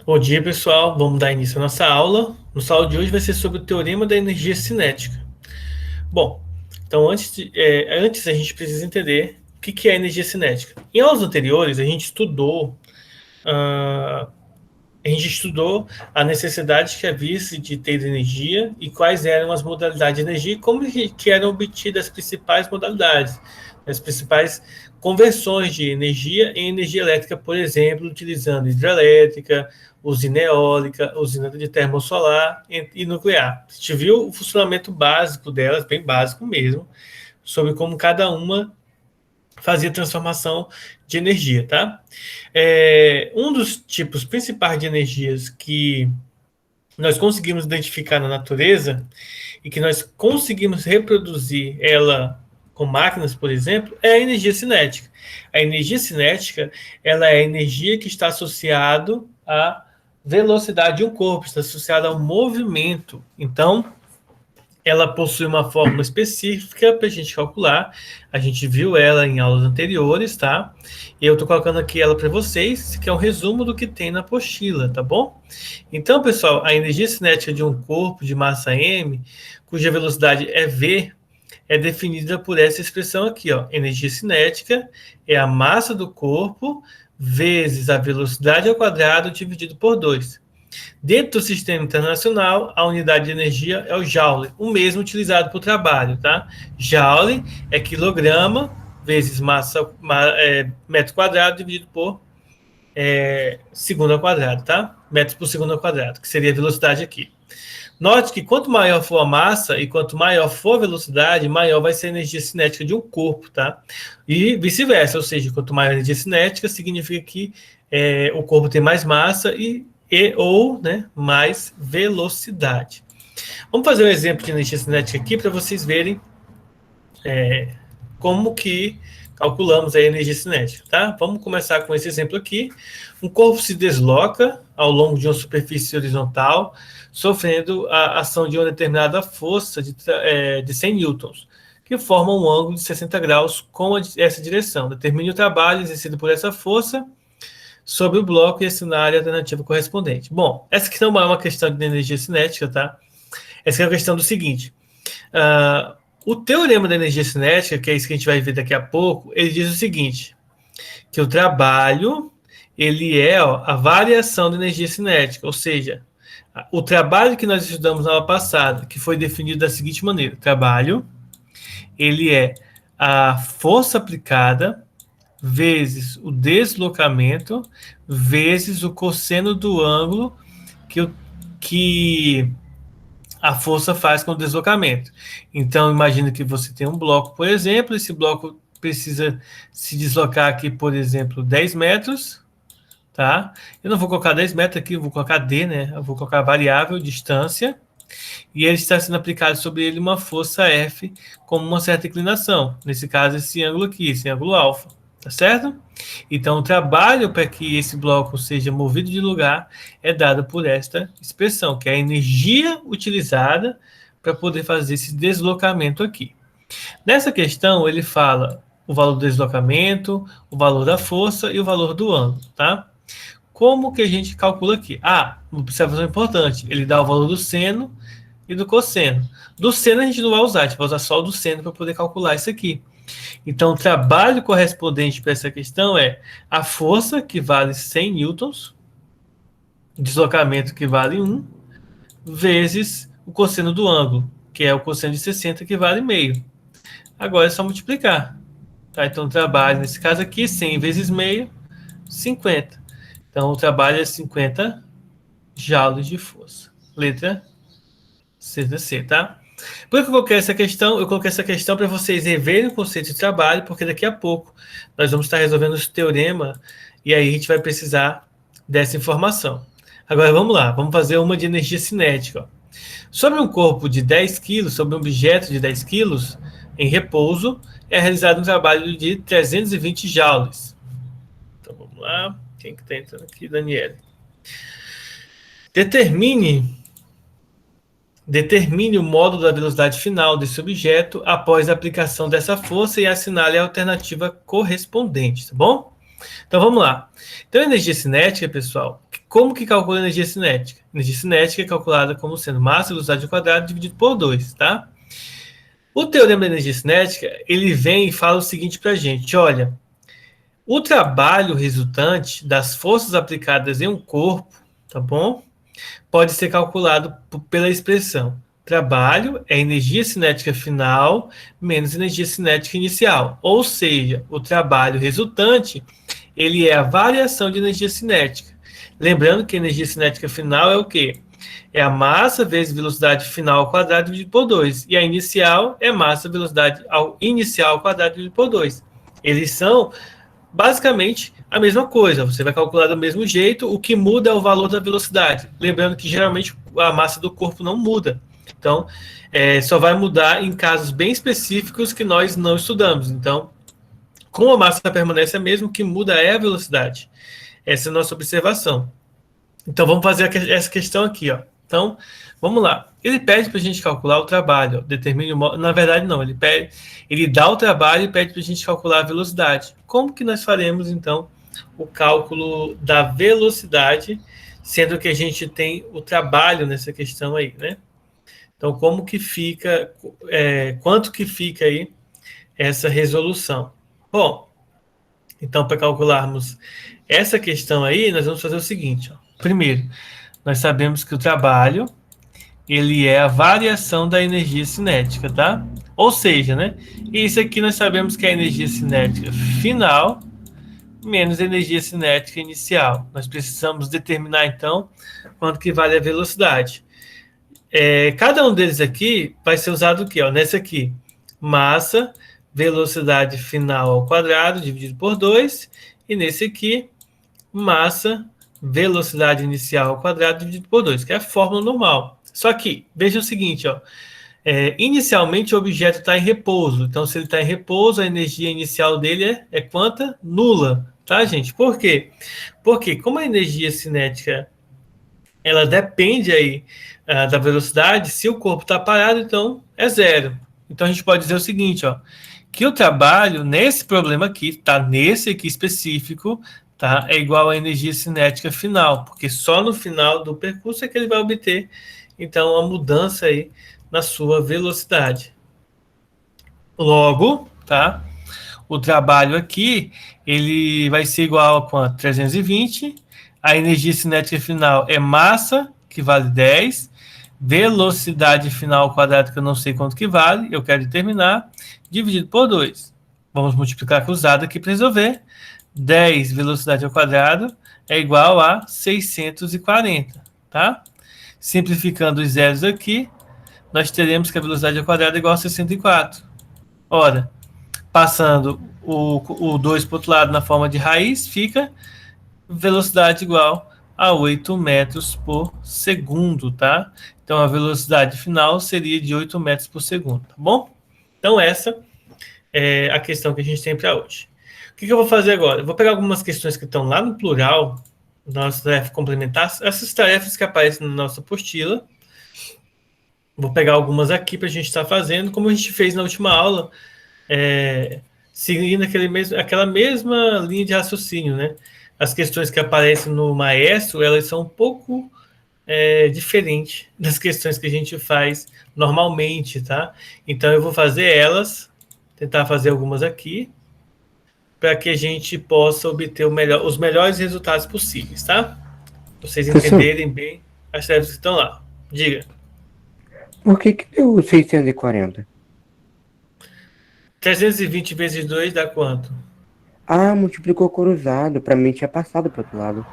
Bom dia, pessoal. Vamos dar início à nossa aula. Nossa aula de hoje vai ser sobre o teorema da energia cinética. Bom, então antes a gente precisa entender o que é energia cinética. Em aulas anteriores, ah, a gente estudou a necessidade que havia de ter energia e quais eram as modalidades de energia e como que eram obtidas as principais modalidades, as principais conversões de energia em energia elétrica, por exemplo, utilizando hidrelétrica, usina eólica, usina de termosolar e nuclear. A gente viu o funcionamento básico delas, bem básico mesmo, sobre como cada uma fazia transformação de energia, tá? Um dos tipos principais de energias que nós conseguimos identificar na natureza e que nós conseguimos reproduzir ela com máquinas, por exemplo, é a energia cinética. A energia cinética, ela é a energia que está associada à velocidade de um corpo, está associada ao movimento. Então, ela possui uma fórmula específica para a gente calcular. A gente viu ela em aulas anteriores, tá? E eu estou colocando aqui ela para vocês, que é um resumo do que tem na apostila, tá bom? Então, pessoal, a energia cinética de um corpo de massa m, cuja velocidade é v, é definida por essa expressão aqui, ó. Energia cinética é a massa do corpo vezes a velocidade ao quadrado dividido por 2. Dentro do sistema internacional, a unidade de energia é o Joule, o mesmo utilizado para o trabalho, tá? Joule é quilograma vezes metro quadrado dividido por segundo ao quadrado, tá? Metros por segundo ao quadrado, que seria a velocidade aqui. Note que quanto maior for a massa e quanto maior for a velocidade, maior vai ser a energia cinética de um corpo, tá? E vice-versa, ou seja, quanto maior a energia cinética, significa que o corpo tem mais massa ou né, mais velocidade. Vamos fazer um exemplo de energia cinética aqui para vocês verem como que calculamos a energia cinética, tá? Vamos começar com esse exemplo aqui. Um corpo se desloca ao longo de uma superfície horizontal, sofrendo a ação de uma determinada força de 100 newtons, que forma um ângulo de 60 graus com essa direção. Determine o trabalho exercido por essa força sobre o bloco e assinar a alternativa correspondente. Bom, essa aqui não é uma questão de energia cinética, tá? Essa é a questão do seguinte. O teorema da energia cinética, que é isso que a gente vai ver daqui a pouco, ele diz o seguinte, que o trabalho, ele é a variação da energia cinética, ou seja, o trabalho que nós estudamos na aula passada, que foi definido da seguinte maneira, o trabalho, ele é a força aplicada vezes o deslocamento vezes o cosseno do ângulo que a força faz com o deslocamento. Então, imagina que você tem um bloco, por exemplo, esse bloco precisa se deslocar aqui, por exemplo, 10 metros, tá? Eu não vou colocar 10 metros aqui, eu vou colocar D, né? Eu vou colocar variável, distância, e ele está sendo aplicado sobre ele uma força F com uma certa inclinação. Nesse caso, esse ângulo aqui, esse ângulo alfa, tá certo? Então, o trabalho para que esse bloco seja movido de lugar é dado por esta expressão, que é a energia utilizada para poder fazer esse deslocamento aqui. Nessa questão, ele fala o valor do deslocamento, o valor da força e o valor do ângulo, tá? Como que a gente calcula aqui? Uma observação importante, ele dá o valor do seno e do cosseno. Do seno a gente não vai usar, a gente vai usar só o do seno para poder calcular isso aqui. Então, o trabalho correspondente para essa questão é a força, que vale 100 newtons, o deslocamento, que vale 1, vezes o cosseno do ângulo, que é o cosseno de 60, que vale meio. Agora é só multiplicar. Tá? Então, o trabalho, nesse caso aqui, 100 vezes meio, 50. Então, o trabalho é 50 joules de força. Letra C, tá? Por que eu coloquei essa questão? Eu coloquei essa questão para vocês reverem o conceito de trabalho, porque daqui a pouco nós vamos estar resolvendo esse teorema e aí a gente vai precisar dessa informação. Agora vamos lá, vamos fazer uma de energia cinética. Ó. Sobre um corpo de 10 kg, sobre um objeto de 10 kg, em repouso, é realizado um trabalho de 320 joules. Então vamos lá, quem que está entrando aqui? Daniela. Determine o módulo da velocidade final desse objeto após a aplicação dessa força e assinale a alternativa correspondente, tá bom? Então vamos lá. Então, a energia cinética, pessoal, como que calcula a energia cinética? Energia cinética é calculada como sendo massa velocidade ao quadrado dividido por 2, tá? O teorema da energia cinética, ele vem e fala o seguinte para a gente, olha, o trabalho resultante das forças aplicadas em um corpo, tá bom? Pode ser calculado pela expressão trabalho é energia cinética final menos energia cinética inicial. Ou seja, o trabalho resultante, ele é a variação de energia cinética. Lembrando que a energia cinética final é o quê? É a massa vezes velocidade final ao quadrado dividido por 2. E a inicial é massa velocidade inicial ao quadrado dividido por 2. Eles são basicamente a mesma coisa. Você vai calcular do mesmo jeito, o que muda é o valor da velocidade. Lembrando que geralmente a massa do corpo não muda. Então, só vai mudar em casos bem específicos que nós não estudamos. Então, como a massa permanece a mesma, o que muda é a velocidade. Essa é a nossa observação. Então, vamos fazer essa questão aqui, ó. Então, vamos lá. Ele pede para a gente calcular o trabalho. Ó. Determine o modo. Na verdade, não. Ele dá o trabalho e pede para a gente calcular a velocidade. Como que nós faremos, então, o cálculo da velocidade, sendo que a gente tem o trabalho nessa questão aí, né? Então, como que fica, quanto que fica aí essa resolução? Bom, então, para calcularmos essa questão aí, nós vamos fazer o seguinte, ó. Primeiro, nós sabemos que o trabalho, ele é a variação da energia cinética, tá? Ou seja, né? Isso aqui nós sabemos que é a energia cinética final menos energia cinética inicial. Nós precisamos determinar, então, quanto que vale a velocidade. Cada um deles aqui vai ser usado o quê? Ó, nesse aqui, massa, velocidade final ao quadrado, dividido por 2. E nesse aqui, massa, velocidade inicial ao quadrado, dividido por 2, que é a fórmula normal. Só que, veja o seguinte, ó. Inicialmente o objeto está em repouso. Então, se ele está em repouso, a energia inicial dele é quanta? Nula. Tá, gente? Por quê? Porque como a energia cinética ela depende aí da velocidade, se o corpo está parado, então é zero. Então a gente pode dizer o seguinte, ó, que o trabalho nesse problema aqui, tá? Nesse aqui específico, tá? É igual à energia cinética final, porque só no final do percurso é que ele vai obter, então, a mudança aí na sua velocidade. Logo, tá? O trabalho aqui, ele vai ser igual a quanto? 320. A energia cinética final é massa, que vale 10. Velocidade final ao quadrado, que eu não sei quanto que vale, eu quero determinar, dividido por 2. Vamos multiplicar cruzado aqui para resolver. 10 velocidade ao quadrado é igual a 640, tá? Simplificando os zeros aqui, nós teremos que a velocidade ao quadrado é igual a 64. Ora, passando o 2 para o outro lado na forma de raiz, fica velocidade igual a 8 metros por segundo, tá? Então, a velocidade final seria de 8 metros por segundo, tá bom? Então, essa é a questão que a gente tem para hoje. O que eu vou fazer agora? Eu vou pegar algumas questões que estão lá no plural, nossa tarefa complementar, essas tarefas que aparecem na nossa apostila. Vou pegar algumas aqui para a gente estar fazendo, como a gente fez na última aula, seguindo aquela mesma linha de raciocínio, né? As questões que aparecem no Maestro, elas são um pouco diferentes das questões que a gente faz normalmente, tá? Então, eu vou fazer elas, tentar fazer algumas aqui, para que a gente possa obter os melhores resultados possíveis, tá? Pra vocês entenderem bem as tarefas que estão lá. Diga. Por que deu 640? 320 vezes 2 dá quanto? Ah, multiplicou cruzado. Pra mim tinha passado pro outro lado.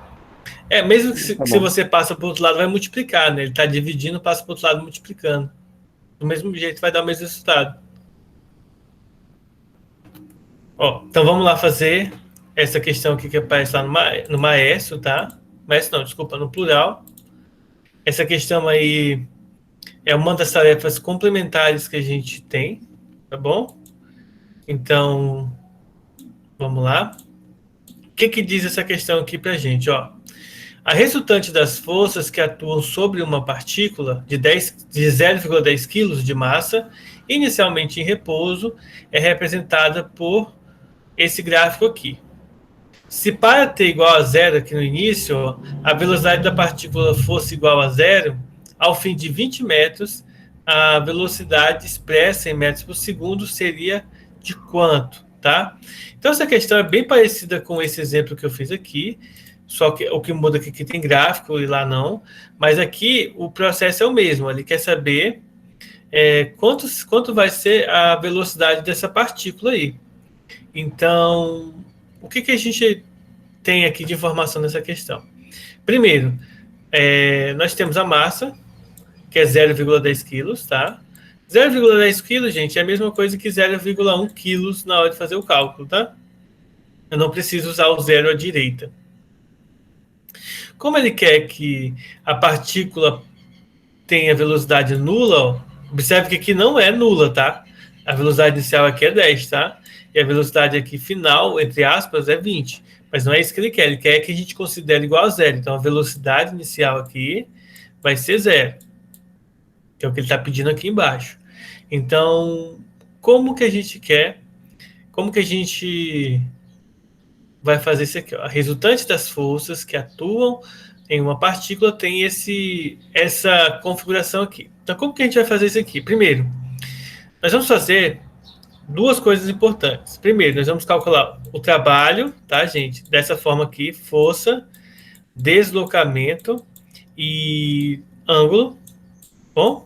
Mesmo que Tá se bom. você passa para o outro lado, vai multiplicar, né? Ele está dividindo, passa para o outro lado multiplicando. Do mesmo jeito, vai dar o mesmo resultado. Ó, então, vamos lá fazer essa questão aqui que aparece lá no Maestro, tá? Maestro não, desculpa, no plural. Essa questão aí é uma das tarefas complementares que a gente tem, tá bom? Então, vamos lá. O que diz essa questão aqui pra gente, ó? A resultante das forças que atuam sobre uma partícula de 0,10 kg de massa, inicialmente em repouso, é representada por esse gráfico aqui. Se para t igual a zero aqui no início, a velocidade da partícula fosse igual a zero, ao fim de 20 metros, a velocidade expressa em metros por segundo seria de quanto, tá? Então, essa questão é bem parecida com esse exemplo que eu fiz aqui, só que o que muda aqui que tem gráfico e lá não, mas aqui o processo é o mesmo, ele quer saber quanto vai ser a velocidade dessa partícula aí. Então, o que a gente tem aqui de informação nessa questão? Primeiro, nós temos a massa, que é 0,10 quilos, tá? 0,10 quilos, gente, é a mesma coisa que 0,1 quilos na hora de fazer o cálculo, tá? Eu não preciso usar o zero à direita. Como ele quer que a partícula tenha velocidade nula, ó, observe que aqui não é nula, tá? A velocidade inicial aqui é 10, tá? E a velocidade aqui final, entre aspas, é 20. Mas não é isso que ele quer que a gente considere igual a zero. Então, a velocidade inicial aqui vai ser zero, que é o que ele está pedindo aqui embaixo. Então, como que a gente vai fazer isso aqui? Ó? A resultante das forças que atuam em uma partícula tem essa configuração aqui. Então, como que a gente vai fazer isso aqui? Primeiro, nós vamos fazer duas coisas importantes. Primeiro, nós vamos calcular o trabalho, tá, gente? Dessa forma aqui, força, deslocamento e ângulo, bom?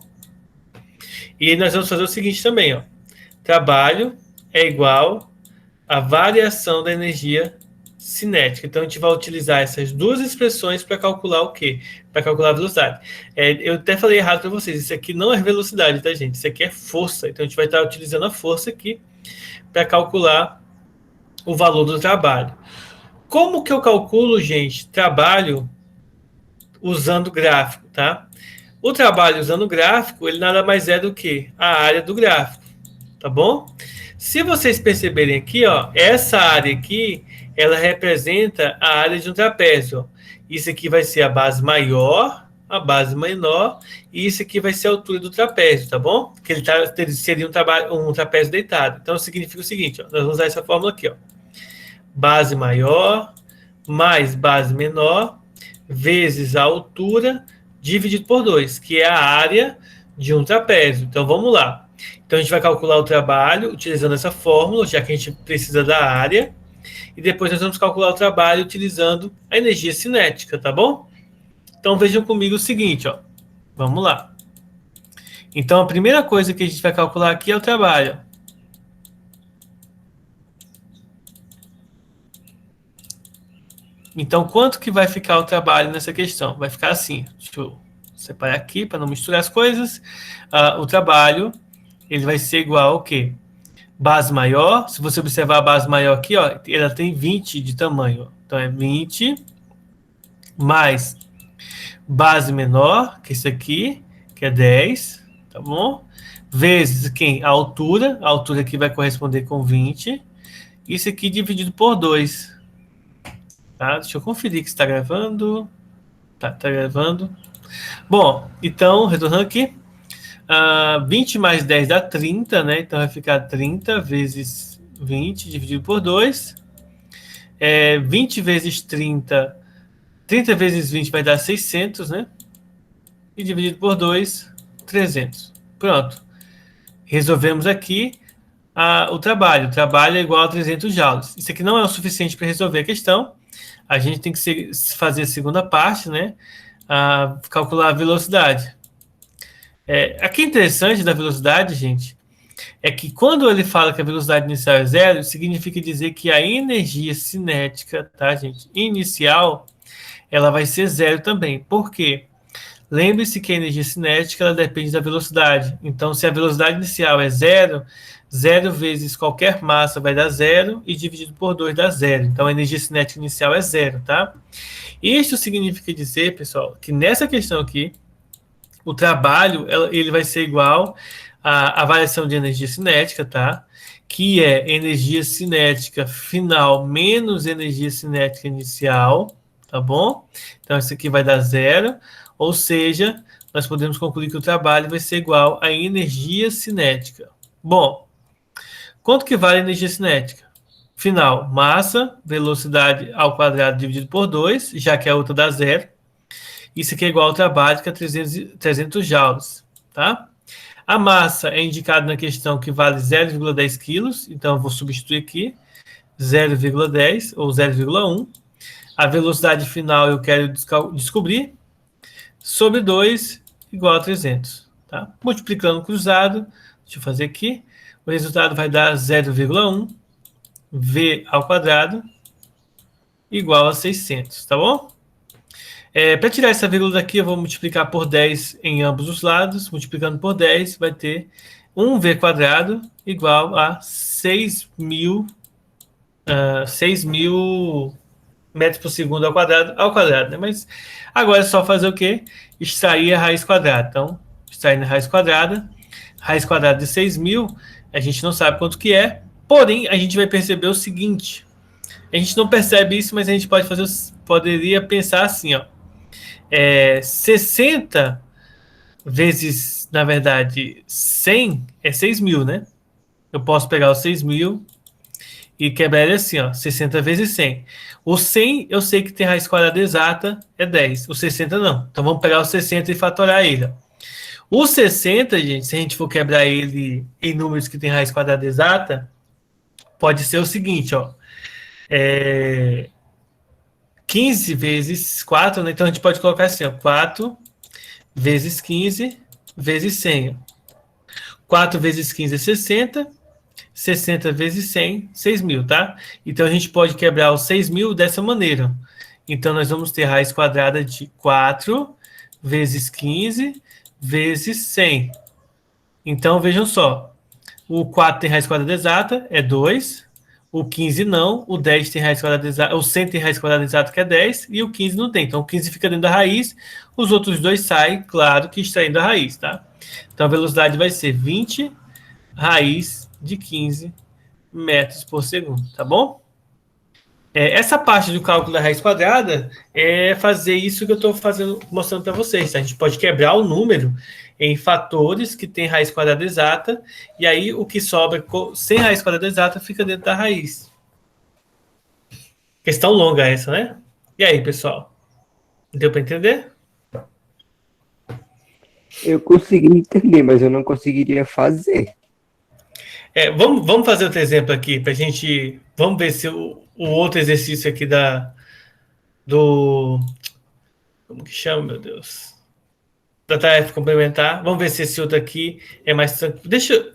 E nós vamos fazer o seguinte também, ó. Trabalho é igual a variação da energia cinética. Então, a gente vai utilizar essas duas expressões para calcular o quê? Para calcular a velocidade. Eu até falei errado para vocês. Isso aqui não é velocidade, tá, gente? Isso aqui é força. Então, a gente vai estar utilizando a força aqui para calcular o valor do trabalho. Como que eu calculo, gente, trabalho usando gráfico, tá? O trabalho usando gráfico, ele nada mais é do que a área do gráfico, tá bom? Se vocês perceberem aqui, ó, essa área aqui, ela representa a área de um trapézio. Ó. Isso aqui vai ser a base maior, a base menor, e isso aqui vai ser a altura do trapézio, tá bom? Que ele seria um trapézio deitado. Então, significa o seguinte, ó, nós vamos usar essa fórmula aqui, ó. Base maior mais base menor vezes a altura dividido por 2, que é a área de um trapézio. Então, vamos lá. Então, a gente vai calcular o trabalho utilizando essa fórmula, já que a gente precisa da área. E depois nós vamos calcular o trabalho utilizando a energia cinética, tá bom? Então, vejam comigo o seguinte, ó. Vamos lá. Então, a primeira coisa que a gente vai calcular aqui é o trabalho. Então, quanto que vai ficar o trabalho nessa questão? Vai ficar assim. Deixa eu separar aqui para não misturar as coisas. O trabalho, ele vai ser igual ao quê? Base maior. Se você observar a base maior aqui, ó, ela tem 20 de tamanho. Então, é 20 mais base menor, que é isso aqui, que é 10, tá bom? Vezes quem? A altura aqui vai corresponder com 20. Isso aqui dividido por 2. Tá? Deixa eu conferir que está gravando. Tá gravando. Bom, então, retornando aqui. 20 mais 10 dá 30, né? Então vai ficar 30 vezes 20 dividido por 2. 20 vezes 30. 30 vezes 20 vai dar 600, né? E dividido por 2, 300. Pronto. Resolvemos aqui o trabalho. O trabalho é igual a 300 joules. Isso aqui não é o suficiente para resolver a questão. A gente tem que fazer a segunda parte, né? Calcular a velocidade. Aqui interessante da velocidade, gente, é que quando ele fala que a velocidade inicial é zero, significa dizer que a energia cinética, tá, gente, inicial, ela vai ser zero também. Por quê? Lembre-se que a energia cinética ela depende da velocidade. Então, se a velocidade inicial é zero, 0 vezes qualquer massa vai dar 0 e dividido por 2 dá 0. Então, a energia cinética inicial é 0, tá? Isso significa dizer, pessoal, que nessa questão aqui, o trabalho ele vai ser igual à variação de energia cinética, tá? Que é energia cinética final menos energia cinética inicial, tá bom? Então, isso aqui vai dar 0, ou seja, nós podemos concluir que o trabalho vai ser igual à energia cinética. Bom, quanto que vale a energia cinética? final, massa, velocidade ao quadrado dividido por 2, já que a outra dá zero. Isso aqui é igual ao trabalho, que é 300 joules, tá? A massa é indicada na questão que vale 0,10 quilos, então eu vou substituir aqui 0,10 ou 0,1. A velocidade final eu quero descobrir sobre 2 igual a 300. Tá? Multiplicando cruzado, deixa eu fazer aqui, o resultado vai dar 0,1 v ao quadrado igual a 600, tá bom? Para tirar essa vírgula daqui, eu vou multiplicar por 10 em ambos os lados. Multiplicando por 10, vai ter 1v quadrado igual a 6.000 metros por segundo ao quadrado, né? Mas agora é só fazer o quê? Extrair a raiz quadrada. Então, extraindo a raiz quadrada de 6.000, a gente não sabe quanto que é, porém, a gente vai perceber o seguinte, a gente não percebe isso, mas a gente poderia pensar assim, ó, 60 vezes, na verdade, 100 é 6.000, né? Eu posso pegar os 6.000 e quebrar ele assim, ó, 60 vezes 100. O 100, eu sei que tem raiz quadrada exata, é 10. O 60 não. Então vamos pegar o 60 e fatorar ele. O 60, gente, se a gente for quebrar ele em números que tem raiz quadrada exata, pode ser o seguinte, ó. 15 vezes 4, né? Então a gente pode colocar assim, ó, 4 vezes 15 vezes 100. 4 vezes 15 é 60, 60 vezes 100, 6.000, tá? Então a gente pode quebrar os 6.000 dessa maneira. Então nós vamos ter raiz quadrada de 4 vezes 15 vezes 100. Então vejam só, o 4 tem raiz quadrada exata, é 2. O 15 não, o 10 tem raiz quadrada exata, o 100 tem raiz quadrada exata, que é 10, e o 15 não tem. Então, o 15 fica dentro da raiz, os outros dois saem, claro, que extraindo a raiz, tá? Então, a velocidade vai ser 20 raiz de 15 metros por segundo, tá bom? Essa parte do cálculo da raiz quadrada é fazer isso que eu estou mostrando para vocês. Tá? A gente pode quebrar o número em fatores que tem raiz quadrada exata, e aí o que sobra sem raiz quadrada exata fica dentro da raiz. Questão longa essa, né? E aí, pessoal? Deu para entender? Eu consegui entender, mas eu não conseguiria fazer. Vamos fazer outro exemplo aqui para a gente. Vamos ver se o outro exercício aqui do. Como que chama, meu Deus? Da tarefa complementar. Vamos ver se esse outro aqui é mais tranquilo. Deixa eu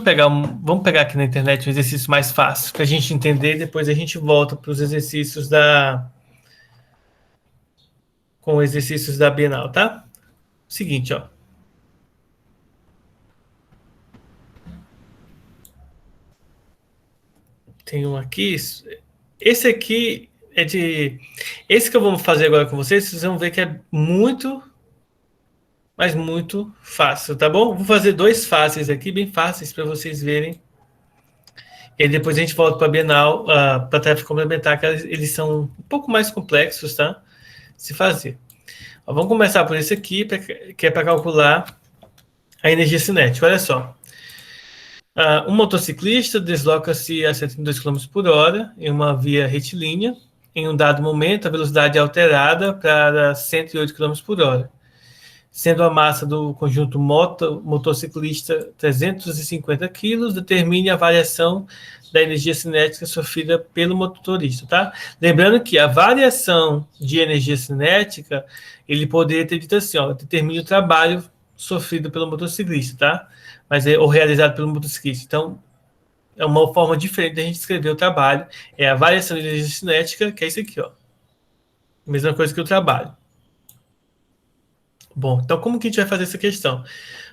pegar Vamos pegar aqui na internet um exercício mais fácil para a gente entender. Depois a gente volta para os exercícios com exercícios da Bienal, tá? Seguinte, ó. Tem um aqui. Esse aqui é de. Esse que eu vou fazer agora com vocês vão ver que é muito, mas muito fácil, tá bom? Vou fazer dois fáceis aqui, bem fáceis, para vocês verem. E aí depois a gente volta para a Bienal, para a tarefa complementar, que eles são um pouco mais complexos, tá? Se fazer. Ó, vamos começar por esse aqui, que é para calcular a energia cinética. Olha só. Um motociclista desloca-se a 72 km por hora em uma via retilínea. Em um dado momento, a velocidade é alterada para 108 km por hora, sendo a massa do conjunto motociclista 350 kg, determine a variação da energia cinética sofrida pelo motorista, tá? Lembrando que a variação de energia cinética, ele poderia ter dito assim, ó, determine o trabalho sofrido pelo motociclista, tá? Ou realizado pelo motociclista. Então, é uma forma diferente de a gente escrever o trabalho. É a variação de energia cinética, que é isso aqui, ó. Mesma coisa que o trabalho. Bom, então como que a gente vai fazer essa questão?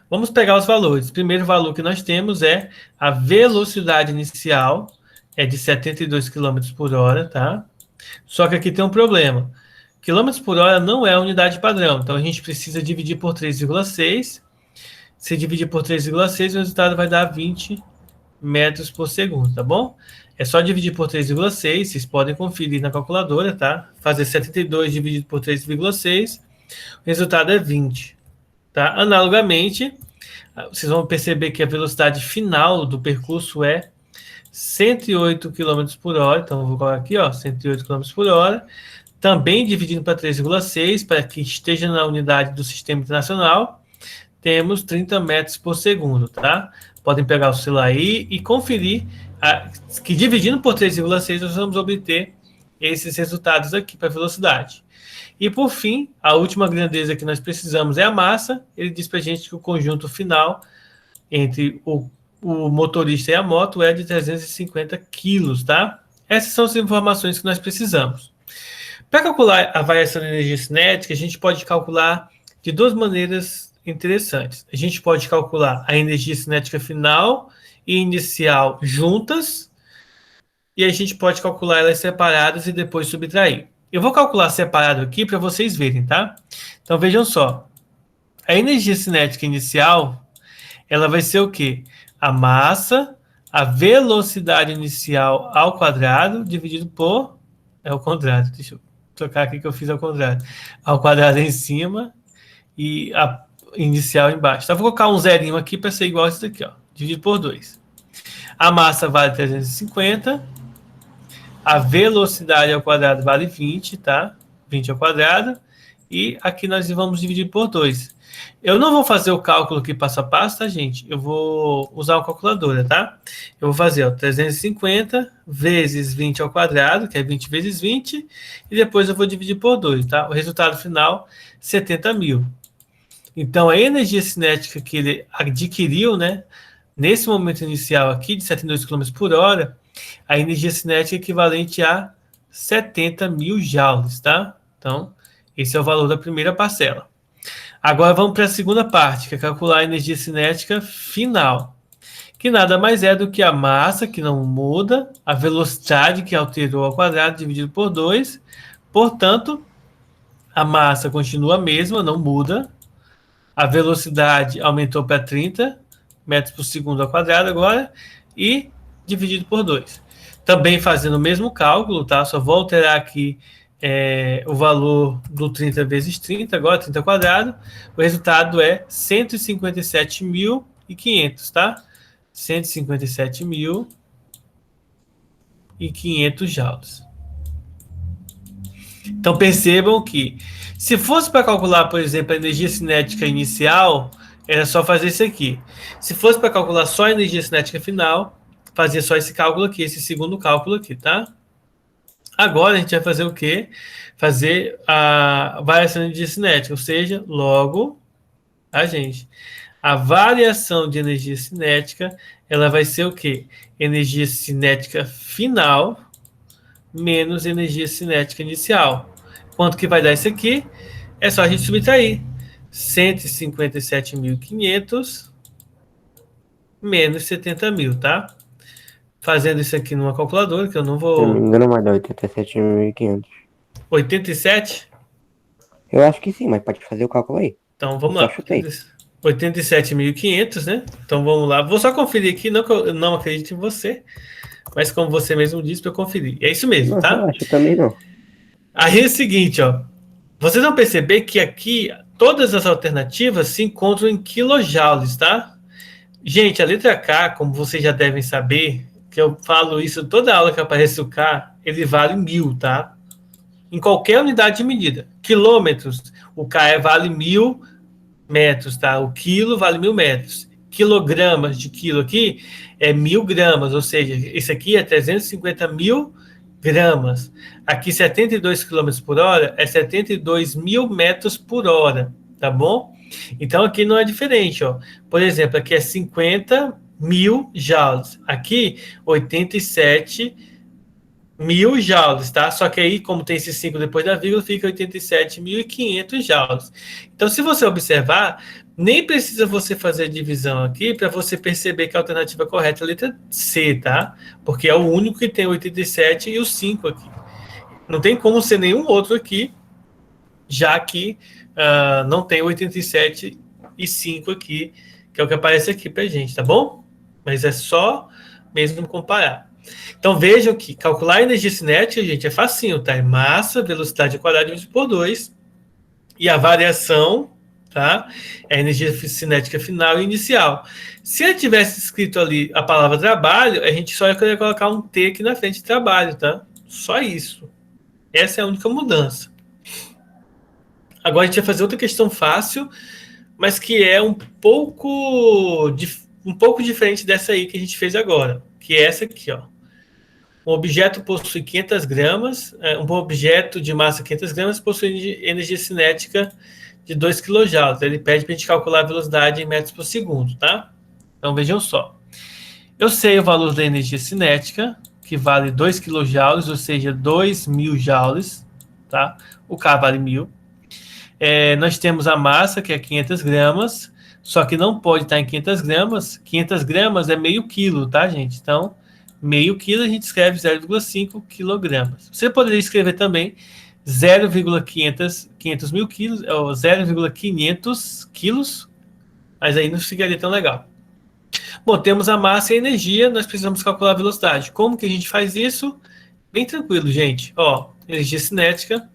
Vamos pegar os valores. O primeiro valor que nós temos é a velocidade inicial, é de 72 km por hora, tá? Só que aqui tem um problema. Quilômetros por hora não é a unidade padrão, então a gente precisa dividir por 3,6. Se dividir por 3,6, o resultado vai dar 20 metros por segundo, tá bom? É só dividir por 3,6, vocês podem conferir na calculadora, tá? Fazer 72 dividido por 3,6, o resultado é 20, tá? Analogamente, vocês vão perceber que a velocidade final do percurso é 108 km por hora. Então, eu vou colocar aqui, ó, 108 km por hora. Também dividindo para 3,6, para que esteja na unidade do Sistema Internacional, temos 30 metros por segundo, tá? Podem pegar o celular aí e conferir que dividindo por 3,6 nós vamos obter esses resultados aqui para a velocidade. E por fim, a última grandeza que nós precisamos é a massa. Ele diz para a gente que o conjunto final entre o motorista e a moto é de 350 quilos, tá? Essas são as informações que nós precisamos. Para calcular a variação de energia cinética, a gente pode calcular de duas maneiras interessantes. A gente pode calcular a energia cinética final e inicial juntas, e a gente pode calcular elas separadas e depois subtrair. Eu vou calcular separado aqui para vocês verem, tá? Então vejam só. A energia cinética inicial, ela vai ser o quê? A massa, a velocidade inicial ao quadrado, dividido por... É ao contrário, deixa eu trocar aqui que eu fiz ao contrário. Ao quadrado em cima e a inicial embaixo. Então, eu vou colocar um zerinho aqui para ser igual a isso daqui, ó. Dividido por 2. A massa vale 350. A velocidade ao quadrado vale 20, tá? 20 ao quadrado. E aqui nós vamos dividir por 2. Eu não vou fazer o cálculo aqui passo a passo, tá, gente? Eu vou usar uma calculadora, tá? Eu vou fazer, ó, 350 vezes 20 ao quadrado, que é 20 vezes 20, e depois eu vou dividir por 2, tá? O resultado final, 70 mil. Então, a energia cinética que ele adquiriu, né, nesse momento inicial aqui, de 72 km por hora, a energia cinética é equivalente a 70 mil joules, tá? Então, esse é o valor da primeira parcela. Agora vamos para a segunda parte, que é calcular a energia cinética final, que nada mais é do que a massa, que não muda, a velocidade, que alterou ao quadrado, dividido por 2. Portanto, a massa continua a mesma, não muda. A velocidade aumentou para 30 metros por segundo ao quadrado agora, e dividido por 2. Também fazendo o mesmo cálculo, tá? Só vou alterar aqui o valor do 30 vezes 30, agora 30 ao quadrado. O resultado é 157.500, tá? 157.500 joules. Então percebam que se fosse para calcular, por exemplo, a energia cinética inicial, era só fazer isso aqui. Se fosse para calcular só a energia cinética final, fazia só esse cálculo aqui, esse segundo cálculo aqui, tá? Agora a gente vai fazer o quê? Fazer a variação de energia cinética, ou seja, logo, a variação de energia cinética, ela vai ser o quê? Energia cinética final menos energia cinética inicial. Quanto que vai dar isso aqui? É só a gente subtrair. 157.500 menos 70 mil, tá? Fazendo isso aqui numa calculadora, que eu não vou... Se não me engano, vai dar 87.500. 87? Eu acho que sim, mas pode fazer o cálculo aí. Então vamos Eu lá. só chutei. 87.500, né? Então vamos lá. Vou só conferir aqui, não que eu não acredito em você, mas como você mesmo disse, para eu conferir. É isso mesmo, Não, tá? eu acho também não. Aí é o seguinte, ó. Vocês vão perceber que aqui todas as alternativas se encontram em quilojoules, tá? Gente, a letra K, como vocês já devem saber, que eu falo isso toda aula que aparece o K, ele vale 1000, tá? Em qualquer unidade de medida. Quilômetros, o K vale 1000 metros, tá? O quilo vale 1000 metros. Quilogramas de quilo aqui é 1000 gramas, ou seja, esse aqui é 350 mil gramas. Aqui 72 km por hora é 72 mil metros por hora, tá bom? Então aqui não é diferente, ó. Por exemplo, aqui é 50 mil joules. Aqui 87 mil joules, tá? Só que aí, como tem esse 5 depois da vírgula, fica 87.500 joules. Então, se você observar, nem precisa você fazer a divisão aqui para você perceber que a alternativa correta é a letra C, tá? Porque é o único que tem 87 e o 5 aqui. Não tem como ser nenhum outro aqui, já que não tem 87 e 5 aqui, que é o que aparece aqui pra gente, tá bom? Mas é só mesmo comparar. Então vejam que calcular a energia cinética, gente, é facinho, tá? É massa, velocidade ao quadrado dividido por 2. E a variação tá? É a energia cinética final e inicial. Se eu tivesse escrito ali a palavra trabalho, a gente só ia querer colocar um T aqui na frente de trabalho, tá? Só isso. Essa é a única mudança. Agora a gente vai fazer outra questão fácil, mas que é um pouco diferente dessa aí que a gente fez agora, que é essa aqui, ó. Um objeto possui 500 gramas, um objeto de massa 500 gramas possui energia cinética de 2 kJ. Ele pede para a gente calcular a velocidade em metros por segundo, tá? Então vejam só. Eu sei o valor da energia cinética, que vale 2 kJ, ou seja, 2.000 joules, tá? O K vale 1.000. Nós temos a massa, que é 500 gramas, só que não pode estar em 500 gramas. 500 gramas é meio quilo, tá, gente? Então, meio quilo a gente escreve 0,5 quilogramas. Você poderia escrever também 0,500 mil quilos, ou 0,500 quilos, mas aí não ficaria tão legal. Bom, temos a massa e a energia, nós precisamos calcular a velocidade. Como que a gente faz isso? Bem tranquilo, gente. Ó, energia cinética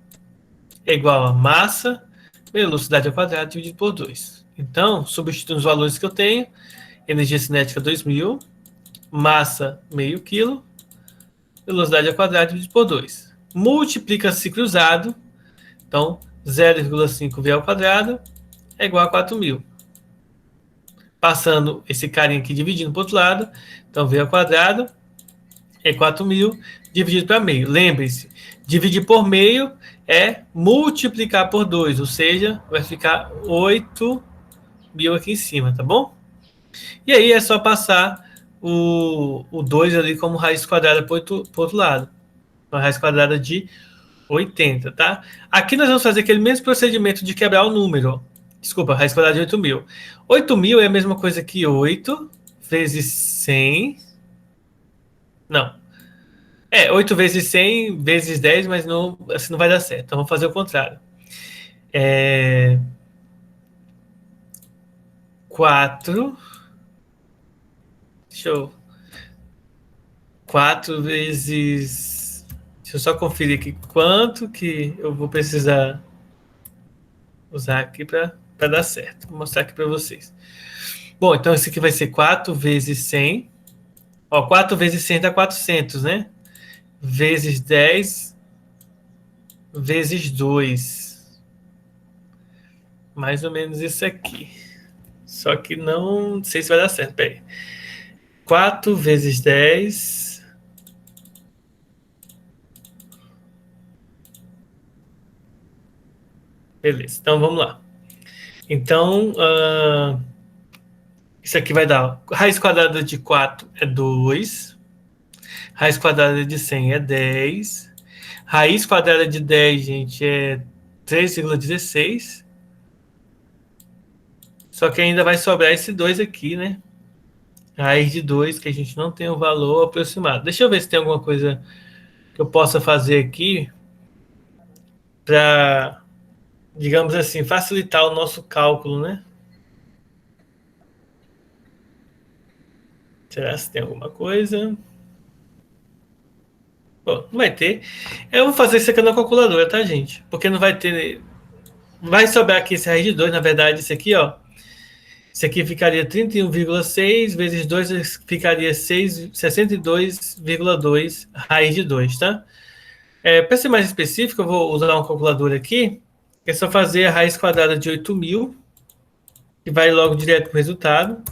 é igual a massa, velocidade ao quadrado dividido por 2. Então, substituindo os valores que eu tenho, energia cinética 2.000, massa meio quilo, velocidade ao quadrado dividido por 2. Multiplica-se cruzado, então 0,5 V ao quadrado é igual a 4.000. Passando esse carinha aqui dividindo para o outro lado, então V ao quadrado é 4.000 dividido para meio. Lembre-se, dividir por meio é multiplicar por 2, ou seja, vai ficar 8.000 aqui em cima, tá bom? E aí é só passar o 2 ali como raiz quadrada para o outro lado. Uma raiz quadrada de 80, tá? Aqui nós vamos fazer aquele mesmo procedimento de quebrar o número. Desculpa, raiz quadrada de 8.000. 8.000 é a mesma coisa que 8 vezes 100. Não. 8 vezes 100 vezes 10, mas não, assim não vai dar certo. Então vamos fazer o contrário. 4. Deixa eu. 4 vezes. Deixa eu só conferir aqui quanto que eu vou precisar usar aqui para dar certo. Vou mostrar aqui para vocês. Bom, então esse aqui vai ser 4 vezes 100. Ó, 4 vezes 100 dá 400, né? Vezes 10 vezes 2. Mais ou menos isso aqui. Só que não sei se vai dar certo. Peraí. 4 vezes 10. Beleza, então vamos lá. Então, isso aqui vai dar... Raiz quadrada de 4 é 2. Raiz quadrada de 100 é 10. Raiz quadrada de 10, gente, é 3,16. Só que ainda vai sobrar esse 2 aqui, né? Raiz de 2, que a gente não tem o valor aproximado. Deixa eu ver se tem alguma coisa que eu possa fazer aqui para, digamos assim, facilitar o nosso cálculo, né? Será que tem alguma coisa? Bom, não vai ter. Eu vou fazer isso aqui na calculadora, tá, gente? Porque não vai ter... Vai sobrar aqui esse raiz de 2, na verdade, isso aqui, ó. Isso aqui ficaria 31,6 vezes 2 ficaria 62,2 raiz de 2, tá? Para ser mais específico, eu vou usar uma calculadora aqui. É só fazer a raiz quadrada de 8.000, que vai logo direto para o resultado.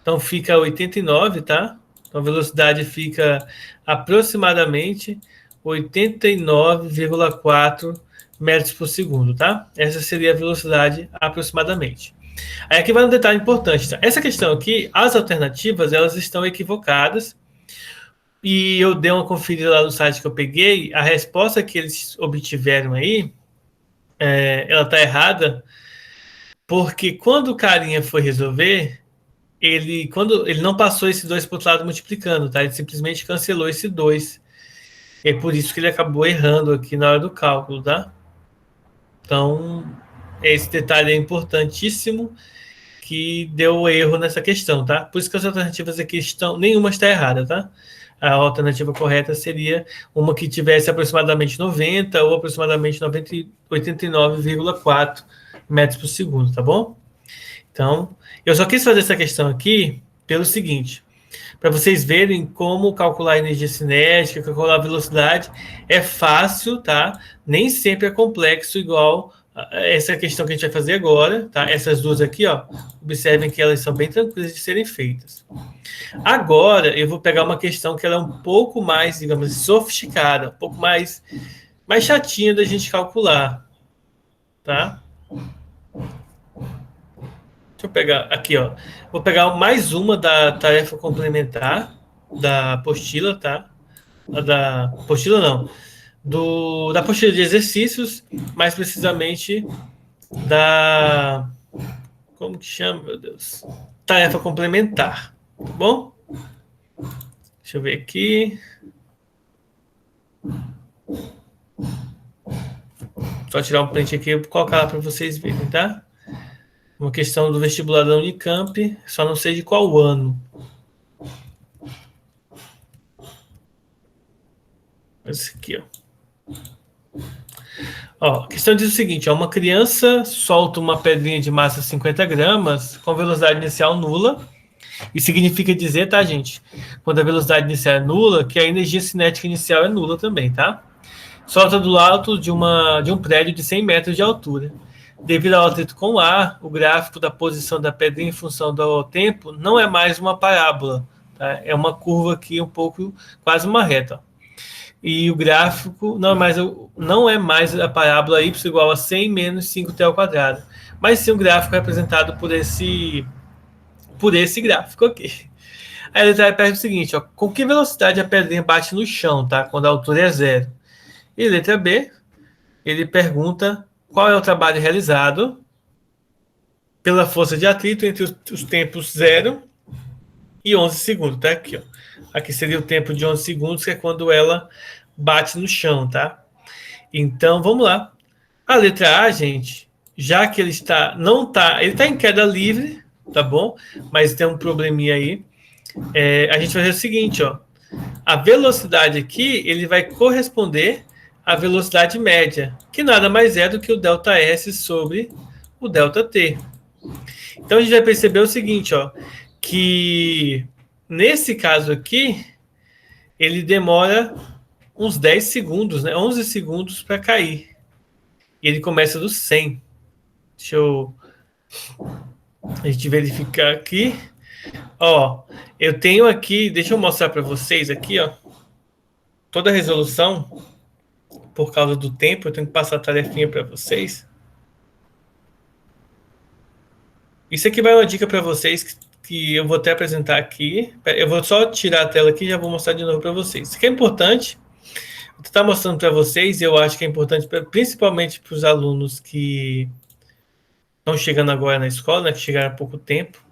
Então fica 89, tá? Então a velocidade fica aproximadamente 89,4 metros por segundo, tá? Essa seria a velocidade aproximadamente. Aí aqui vai um detalhe importante, tá? Essa questão aqui, as alternativas, elas estão equivocadas. E eu dei uma conferida lá no site que eu peguei, a resposta que eles obtiveram aí, ela está errada, porque quando o carinha foi resolver, quando ele não passou esse 2 para o outro lado multiplicando, tá? Ele simplesmente cancelou esse 2. E é por isso que ele acabou errando aqui na hora do cálculo, tá? Então, esse detalhe é importantíssimo, que deu erro nessa questão, tá? Por isso que as alternativas aqui nenhuma está errada, tá? A alternativa correta seria uma que tivesse aproximadamente 90 ou aproximadamente 89,4 metros por segundo, tá bom? Então, eu só quis fazer essa questão aqui pelo seguinte, para vocês verem como calcular a energia cinética, calcular a velocidade é fácil, tá? Nem sempre é complexo igual essa questão que a gente vai fazer agora, tá? Essas duas aqui, ó, observem que elas são bem tranquilas de serem feitas. Agora, eu vou pegar uma questão que ela é um pouco mais, digamos, sofisticada, um pouco mais chatinha da gente calcular, tá? Deixa eu pegar aqui, ó. Vou pegar mais uma da tarefa complementar da apostila, tá? Da apostila não, da apostila de exercícios, mais precisamente da, como que chama, meu Deus? Tarefa complementar, tá bom? Deixa eu ver aqui. Só tirar um print aqui e colocar lá para vocês verem, tá? Uma questão do vestibular da Unicamp, só não sei de qual ano. Esse aqui, ó. A questão diz o seguinte, ó, uma criança solta uma pedrinha de massa 50 gramas com velocidade inicial nula. Isso significa dizer, tá, gente? Quando a velocidade inicial é nula, que a energia cinética inicial é nula também, tá? Solta do alto de um prédio de 100 metros de altura. Devido ao atrito com o ar, o gráfico da posição da pedrinha em função do tempo não é mais uma parábola, tá? É uma curva aqui um pouco, quase uma reta. E o gráfico não é mais a parábola y igual a 100 menos 5t ao quadrado, mas sim o gráfico representado por esse gráfico aqui. Aí a letra A pergunta o seguinte, ó, com que velocidade a pedrinha bate no chão, tá? Quando a altura é zero. E letra B, ele pergunta qual é o trabalho realizado pela força de atrito entre os tempos 0 e 11 segundos, tá? Aqui, ó. Aqui seria o tempo de 11 segundos, que é quando ela bate no chão, tá? Então, vamos lá. A letra A, gente, já que ele ele está em queda livre, tá bom? Mas tem um probleminha aí. A gente vai fazer o seguinte, ó. A velocidade aqui, ele vai corresponder à velocidade média, que nada mais é do que o ΔS sobre o ΔT. Então, a gente vai perceber o seguinte, ó, que nesse caso aqui, ele demora uns 10 segundos, né? 11 segundos para cair. E ele começa do 100. Deixa a gente verificar aqui. Ó, eu tenho aqui, deixa eu mostrar para vocês aqui, ó. Toda a resolução, por causa do tempo, eu tenho que passar a tarefinha para vocês. Isso aqui vai uma dica para vocês que eu vou até apresentar aqui. Eu vou só tirar a tela aqui e já vou mostrar de novo para vocês. Isso aqui é importante. Vou estar mostrando para vocês, eu acho que é importante principalmente para os alunos que estão chegando agora na escola, né, que chegaram há pouco tempo.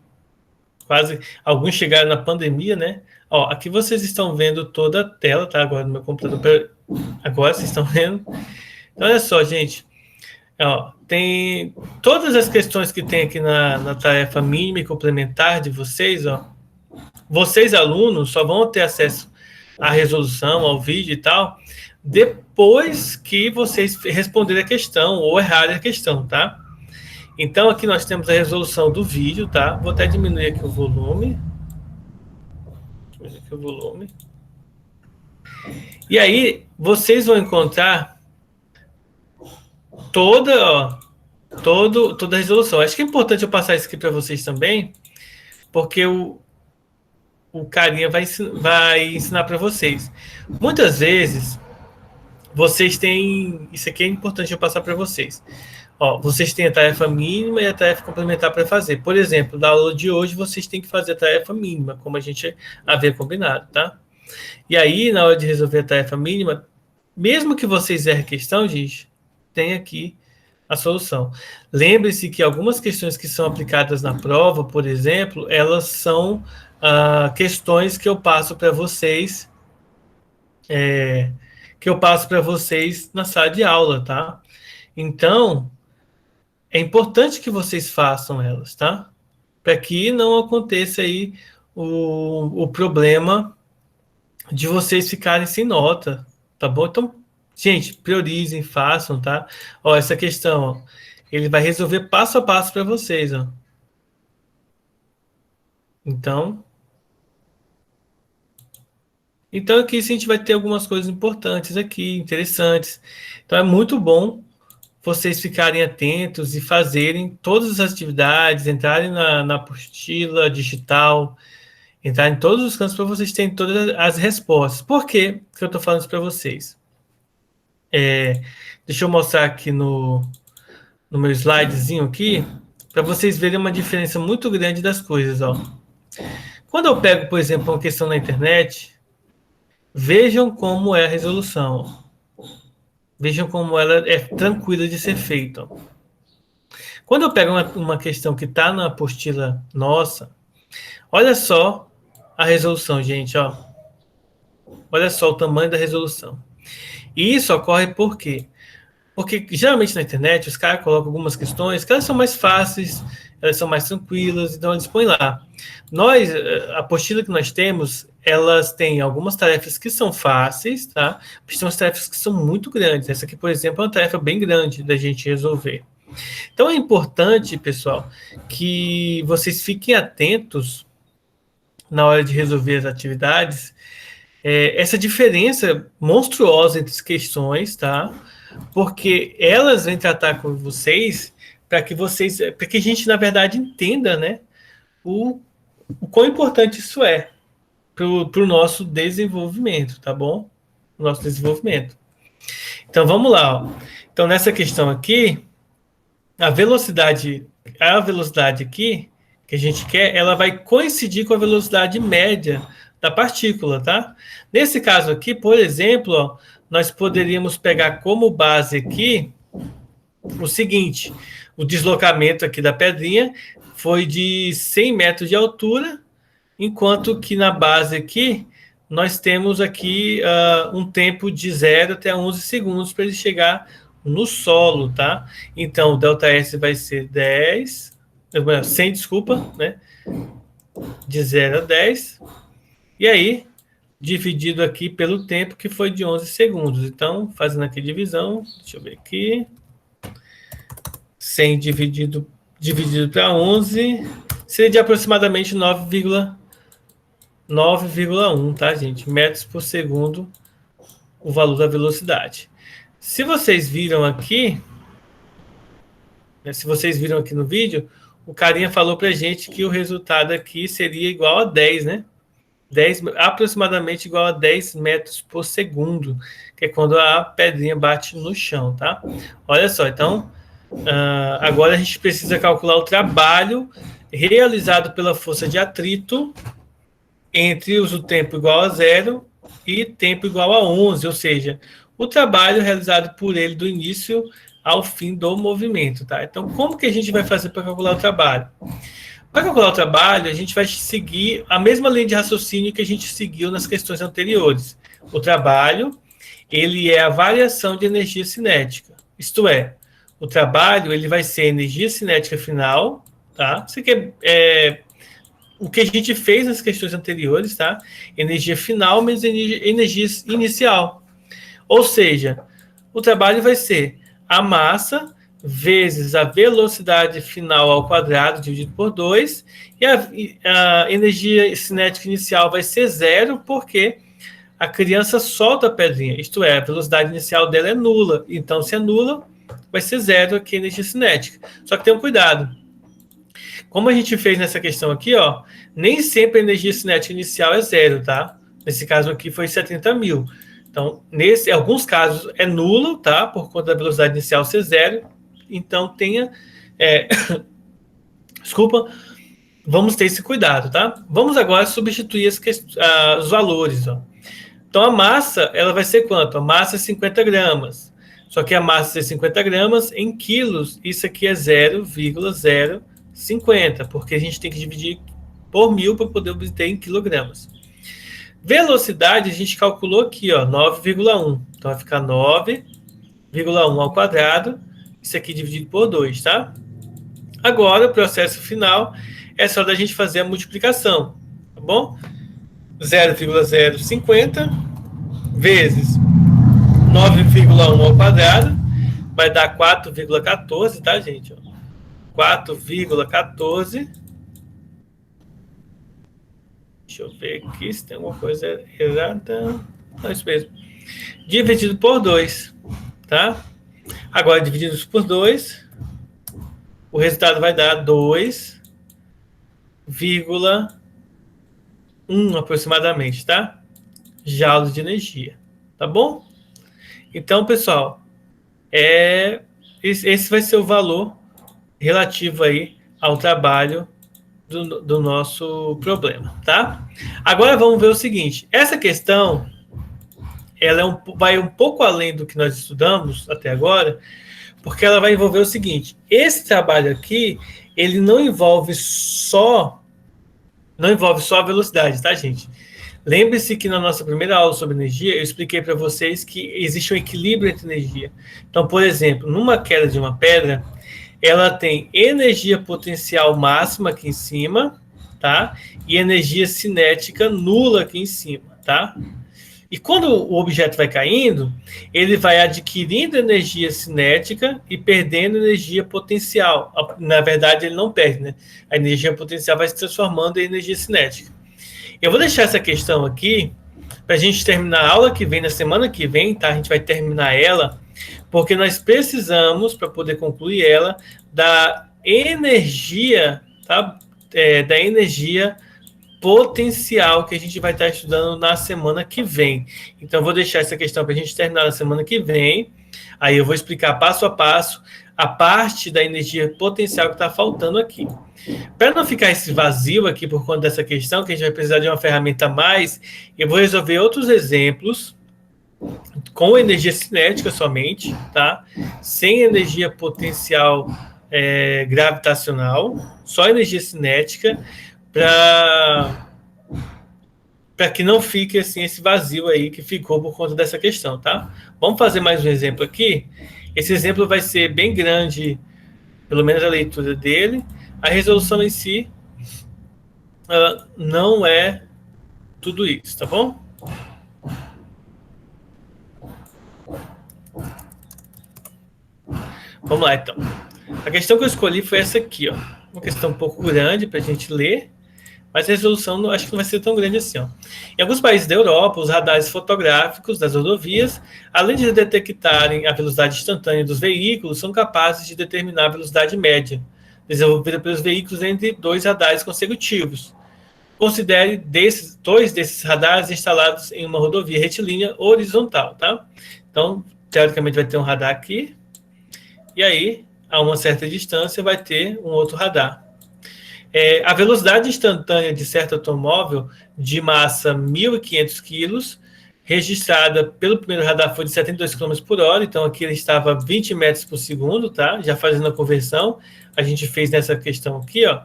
Quase, alguns chegaram na pandemia, né? Ó, aqui vocês estão vendo toda a tela, tá? Agora no meu computador, agora vocês estão vendo. Então, olha só, gente. Ó, tem todas as questões que tem aqui na tarefa mínima e complementar de vocês, ó. Vocês, alunos, só vão ter acesso à resolução, ao vídeo e tal, depois que vocês responderem a questão ou errarem a questão, tá? Então, aqui nós temos a resolução do vídeo, tá? Vou até diminuir aqui o volume. E aí, vocês vão encontrar toda a resolução. Acho que é importante eu passar isso aqui para vocês também, porque o carinha vai ensinar para vocês. Muitas vezes, vocês têm... Isso aqui é importante eu passar para vocês. Ó, vocês têm a tarefa mínima e a tarefa complementar para fazer. Por exemplo, na aula de hoje, vocês têm que fazer a tarefa mínima, como a gente havia combinado, tá? E aí, na hora de resolver a tarefa mínima, mesmo que vocês errem a questão, gente, tem aqui a solução. Lembre-se que algumas questões que são aplicadas na prova, por exemplo, elas são questões que eu passo para vocês, na sala de aula, tá? Então, é importante que vocês façam elas, tá? Para que não aconteça aí o problema de vocês ficarem sem nota, tá bom? Então, gente, priorizem, façam, tá? Ó, essa questão, ó, Ele vai resolver passo a passo para vocês, ó. Então aqui a gente vai ter algumas coisas importantes aqui, interessantes. Então é muito bom vocês ficarem atentos e fazerem todas as atividades, entrarem na apostila digital, entrar em todos os campos para vocês terem todas as respostas. Por que eu estou falando isso para vocês? Deixa eu mostrar aqui no meu slidezinho aqui, para vocês verem uma diferença muito grande das coisas, ó. Quando eu pego, por exemplo, uma questão na internet, vejam como é a resolução. Vejam como ela é tranquila de ser feita. Quando eu pego uma questão que está na apostila nossa, olha só a resolução, gente, ó. Olha só o tamanho da resolução. E isso ocorre por quê? Porque geralmente na internet os caras colocam algumas questões que elas são mais fáceis, elas são mais tranquilas, então eles põem lá. A apostila que nós temos, elas têm algumas tarefas que são fáceis, tá? Mas tem umas tarefas que são muito grandes. Essa aqui, por exemplo, é uma tarefa bem grande da gente resolver. Então é importante, pessoal, que vocês fiquem atentos na hora de resolver as atividades, essa diferença monstruosa entre as questões, tá? Porque elas vêm tratar com vocês para que a gente, na verdade, entenda, né, o quão importante isso é para o nosso desenvolvimento, tá bom? O nosso desenvolvimento. Então, vamos lá. Ó. Então, nessa questão aqui, a velocidade aqui que a gente quer, ela vai coincidir com a velocidade média da partícula, tá? Nesse caso aqui, por exemplo, ó, nós poderíamos pegar como base aqui o seguinte: o deslocamento aqui da pedrinha foi de 100 metros de altura, enquanto que na base aqui nós temos aqui um tempo de 0 até 11 segundos para ele chegar no solo, tá? Então, o ΔS vai ser 100, desculpa, né? De 0 a 10. E aí, dividido aqui pelo tempo, que foi de 11 segundos. Então, fazendo aqui divisão, deixa eu ver aqui. 100 dividido para 11, seria de aproximadamente 9,1, tá, gente? Metros por segundo, o valor da velocidade. Se vocês viram aqui, no vídeo, o carinha falou pra gente que o resultado aqui seria igual a 10, né? Aproximadamente igual a 10 metros por segundo, que é quando a pedrinha bate no chão, tá? Olha só, então, agora a gente precisa calcular o trabalho realizado pela força de atrito entre o tempo igual a 0 e tempo igual a 11, ou seja, o trabalho realizado por ele do início ao fim do movimento, tá? Então, como que a gente vai fazer para calcular o trabalho? Para calcular o trabalho, a gente vai seguir a mesma linha de raciocínio que a gente seguiu nas questões anteriores. O trabalho, ele é a variação de energia cinética. Isto é, o trabalho, ele vai ser energia cinética final, tá? Isso aqui é o que a gente fez nas questões anteriores, tá? Energia final menos energia inicial. Ou seja, o trabalho vai ser a massa vezes a velocidade final ao quadrado dividido por 2, e a energia cinética inicial vai ser 0, porque a criança solta a pedrinha, isto é, a velocidade inicial dela é nula, então se é nula, vai ser 0 aqui a energia cinética. Só que tenham cuidado. Como a gente fez nessa questão aqui, ó, nem sempre a energia cinética inicial é 0, tá? Nesse caso aqui foi 70 mil. Então, em alguns casos é nulo, tá? Por conta da velocidade inicial ser 0. Então, tenha... Desculpa, vamos ter esse cuidado, tá? Vamos agora substituir os valores, ó. Então, a massa, ela vai ser quanto? A massa é 50 gramas. Só que a massa é 50 gramas em quilos. Isso aqui é 0,050, porque a gente tem que dividir por 1000 para poder obter em quilogramas. Velocidade, a gente calculou aqui, ó, 9,1. Então, vai ficar 9,1 ao quadrado. Isso aqui dividido por 2, tá? Agora, o processo final é só da gente fazer a multiplicação, tá bom? 0,050 vezes 9,1 ao quadrado vai dar 4,14, tá, gente? 4,14. Deixa eu ver aqui se tem alguma coisa errada. Não, isso mesmo. Dividido por 2, tá? Agora, dividido por 2, o resultado vai dar 2,1 aproximadamente, tá? Joules de energia, tá bom? Então, pessoal, esse vai ser o valor relativo aí ao trabalho do nosso problema, tá? Agora vamos ver o seguinte, essa questão ela vai um pouco além do que nós estudamos até agora, porque ela vai envolver o seguinte, esse trabalho aqui, ele não envolve só a velocidade, tá, gente? Lembre-se que na nossa primeira aula sobre energia, eu expliquei para vocês que existe um equilíbrio entre energia. Então, por exemplo, numa queda de uma pedra, ela tem energia potencial máxima aqui em cima, tá? E energia cinética nula aqui em cima, tá? E quando o objeto vai caindo, ele vai adquirindo energia cinética e perdendo energia potencial. Na verdade, ele não perde, né? A energia potencial vai se transformando em energia cinética. Eu vou deixar essa questão aqui para a gente terminar a aula que vem, na semana que vem, tá? A gente vai terminar ela, porque nós precisamos, para poder concluir ela, da energia, tá? Da energia potencial que a gente vai estar estudando na semana que vem. Então, eu vou deixar essa questão para a gente terminar na semana que vem. Aí eu vou explicar passo a passo a parte da energia potencial que está faltando aqui. Para não ficar esse vazio aqui por conta dessa questão, que a gente vai precisar de uma ferramenta a mais, eu vou resolver outros exemplos com energia cinética somente, tá? Sem energia potencial gravitacional, só energia cinética, para que não fique assim esse vazio aí que ficou por conta dessa questão, tá? Vamos fazer mais um exemplo aqui. Esse exemplo vai ser bem grande, pelo menos a leitura dele. A resolução em si não é tudo isso, tá bom? Vamos lá, então. A questão que eu escolhi foi essa aqui, ó. Uma questão um pouco grande para a gente ler, mas a resolução acho que não vai ser tão grande assim, ó. Em alguns países da Europa, os radares fotográficos das rodovias, além de detectarem a velocidade instantânea dos veículos, são capazes de determinar a velocidade média, desenvolvida pelos veículos entre dois radares consecutivos. Considere dois desses radares instalados em uma rodovia retilínea horizontal, tá? Então, teoricamente, vai ter um radar aqui, e aí, a uma certa distância, vai ter um outro radar. A velocidade instantânea de certo automóvel de massa 1.500 kg, registrada pelo primeiro radar, foi de 72 km por hora, então aqui ele estava a 20 metros por segundo, tá? Já fazendo a conversão, a gente fez nessa questão aqui, ó.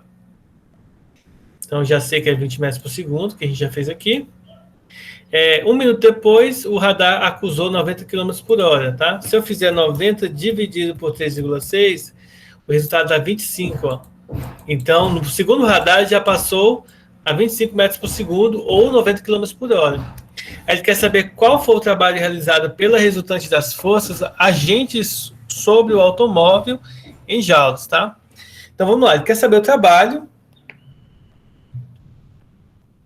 Então já sei que é 20 metros por segundo, que a gente já fez aqui. Um minuto depois, o radar acusou 90 km por hora, tá? Se eu fizer 90 dividido por 3,6, o resultado dá 25, ó. Então, no segundo radar, já passou a 25 metros por segundo ou 90 km por hora. Ele quer saber qual foi o trabalho realizado pela resultante das forças agentes sobre o automóvel em joules, tá? Então, vamos lá. Ele quer saber o trabalho.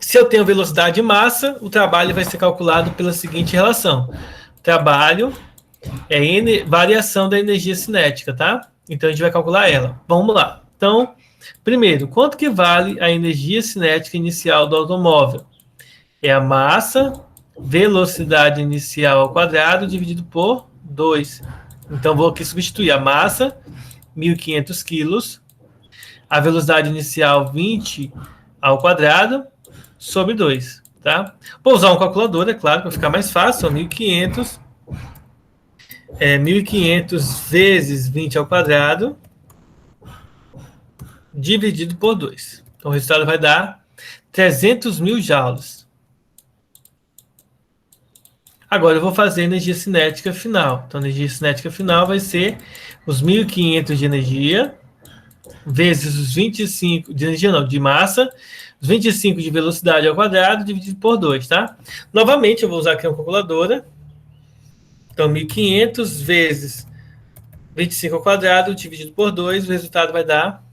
Se eu tenho velocidade e massa, o trabalho vai ser calculado pela seguinte relação. Trabalho é variação da energia cinética, tá? Então, a gente vai calcular ela. Vamos lá. Então, primeiro, quanto que vale a energia cinética inicial do automóvel? É a massa, velocidade inicial ao quadrado, dividido por 2. Então, vou aqui substituir a massa, 1.500 quilos, a velocidade inicial, 20 ao quadrado, sobre 2, tá? Vou usar um calculador, é claro, para ficar mais fácil, 1.500, 1.500 vezes 20 ao quadrado, dividido por 2. Então, o resultado vai dar 300 mil joules. Agora, eu vou fazer a energia cinética final. Então, a energia cinética final vai ser os 1.500 de energia, vezes os 25 de energia, não, de massa, os 25 de velocidade ao quadrado, dividido por 2, tá? Novamente, eu vou usar aqui uma calculadora. Então, 1.500 vezes 25 ao quadrado dividido por 2, o resultado vai dar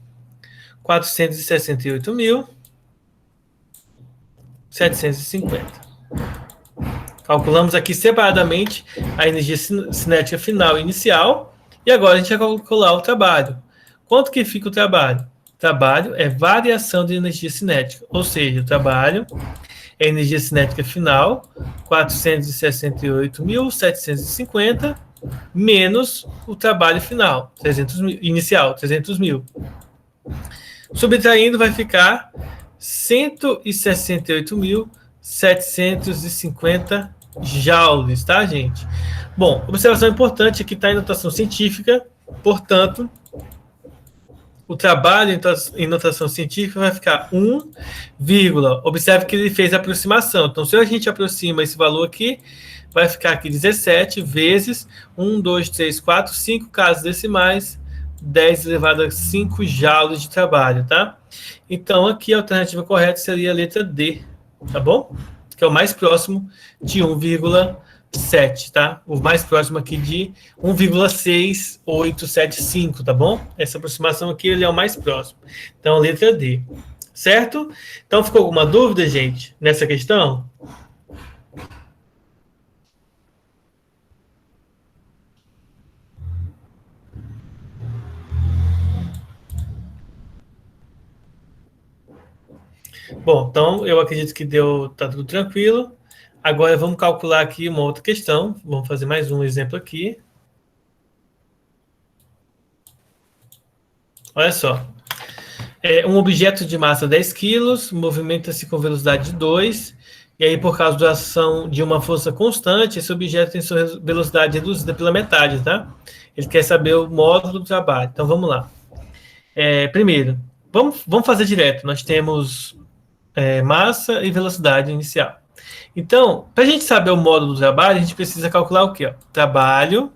468.750. Calculamos aqui separadamente a energia cinética final e inicial, e agora a gente vai calcular o trabalho. Quanto que fica o trabalho? O trabalho é variação de energia cinética, ou seja, o trabalho é energia cinética final, 468.750, menos o trabalho final, 300 mil, inicial, 300 mil. Subtraindo vai ficar 168.750 joules, tá, gente? Bom, observação importante aqui está em notação científica, portanto, o trabalho em notação científica vai ficar 1, observe que ele fez a aproximação. Então, se a gente aproxima esse valor aqui, vai ficar aqui 17 vezes 1, 2, 3, 4, 5 casas decimais, 10 elevado a 5 joules de trabalho, tá? Então, aqui a alternativa correta seria a letra D, tá bom? Que é o mais próximo de 1,7, tá? O mais próximo aqui de 1,6875, tá bom? Essa aproximação aqui ele é o mais próximo. Então, letra D, certo? Então, ficou alguma dúvida, gente, nessa questão? Bom, então eu acredito que tá tudo tranquilo. Agora vamos calcular aqui uma outra questão. Vamos fazer mais um exemplo aqui. Olha só. Um objeto de massa 10 kg movimenta-se com velocidade de 2, e aí por causa da ação de uma força constante, esse objeto tem sua velocidade reduzida pela metade, tá? Ele quer saber o módulo do trabalho. Então vamos lá. Primeiro, vamos fazer direto. Nós temos massa e velocidade inicial. Então, para a gente saber o módulo do trabalho, a gente precisa calcular o quê? Ó? Trabalho,